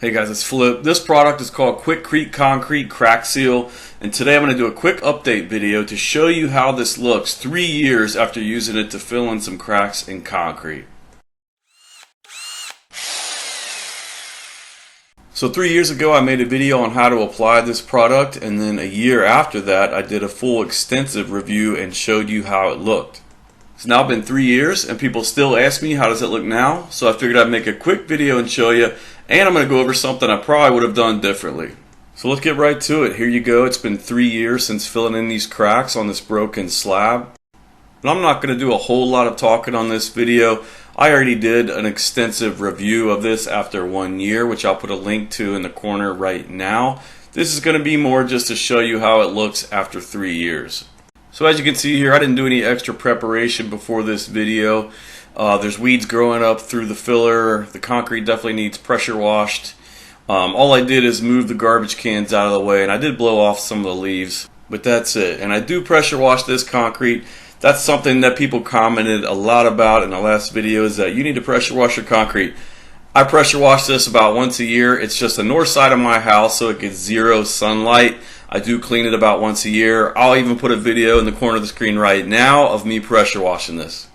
Hey guys, it's Flip. This product is called Quickrete Concrete Crack Seal, and today I'm going to do a quick update video to show you how this looks 3 years after using it to fill in some cracks in concrete. So 3 years ago I made a video on how to apply this product, and then a year after that I did a full extensive review and showed you how it looked. It's now been 3 years and people still ask me how does it look now, so I figured I'd make a quick video and show you, and I'm going to go over something I probably would have done differently. So let's get right to it. Here you go. It's been 3 years since filling in these cracks on this broken slab. And I'm not going to do a whole lot of talking on this video. I already did an extensive review of this after 1 year, which I'll put a link to in the corner right now. This is going to be more just to show you how it looks after 3 years. So as you can see here, I didn't do any extra preparation before this video. There's weeds growing up through the filler. The concrete definitely needs pressure washed. All I did is move the garbage cans out of the way, and I did blow off some of the leaves, but that's it. And I do pressure wash this concrete. That's something that people commented a lot about in the last video, is that you need to pressure wash your concrete. I pressure wash this about once a year. It's just the north side of my house, so it gets zero sunlight. I do clean it about once a year. I'll even put a video in the corner of the screen right now of me pressure washing this.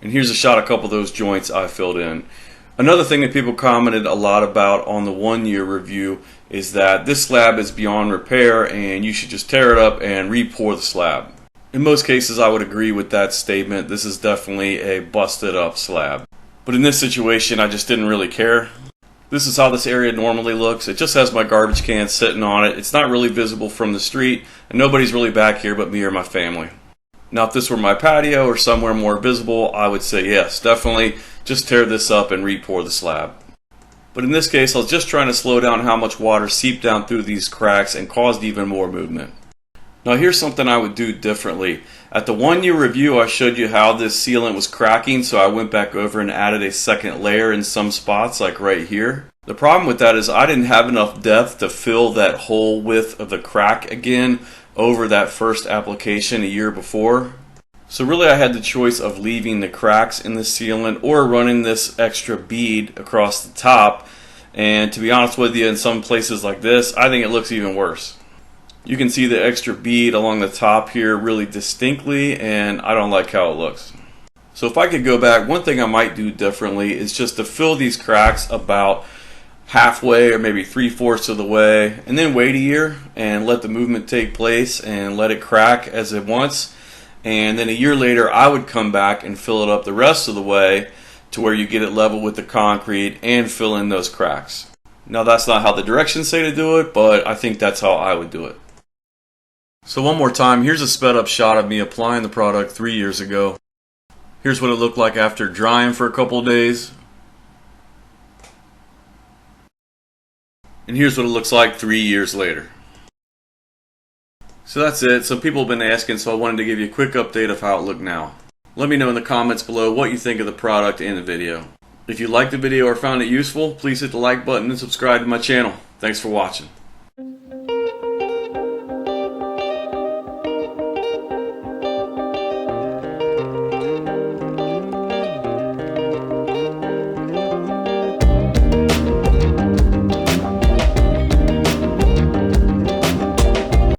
And here's a shot of a couple of those joints I filled in. Another thing that people commented a lot about on the 1 year review is that this slab is beyond repair and you should just tear it up and re-pour the slab. In most cases I would agree with that statement. This is definitely a busted up slab. But in this situation I just didn't really care. This is how this area normally looks. It just has my garbage can sitting on it. It's not really visible from the street, and nobody's really back here but me or my family. Now if this were my patio or somewhere more visible, I would say yes, definitely just tear this up and re-pour the slab. But in this case I was just trying to slow down how much water seeped down through these cracks and caused even more movement. Now here's something I would do differently. At the 1 year review I showed you how this sealant was cracking, so I went back over and added a second layer in some spots, like right here. The problem with that is I didn't have enough depth to fill that whole width of the crack again over that first application a year before. So really I had the choice of leaving the cracks in the sealant or running this extra bead across the top, and to be honest with you, in some places like this I think it looks even worse. You can see the extra bead along the top here really distinctly, and I don't like how it looks. So if I could go back, one thing I might do differently is just to fill these cracks about halfway or maybe 3/4 of the way, and then wait a year and let the movement take place and let it crack as it wants. And then a year later I would come back and fill it up the rest of the way to where you get it level with the concrete and fill in those cracks. Now that's not how the directions say to do it, but I think that's how I would do it. So one more time, here's a sped up shot of me applying the product 3 years ago. Here's what it looked like after drying for a couple of days. And here's what it looks like 3 years later. So that's it. So people have been asking, so I wanted to give you a quick update of how it looked now. Let me know in the comments below what you think of the product and the video. If you liked the video or found it useful, please hit the like button and subscribe to my channel. Thanks for watching.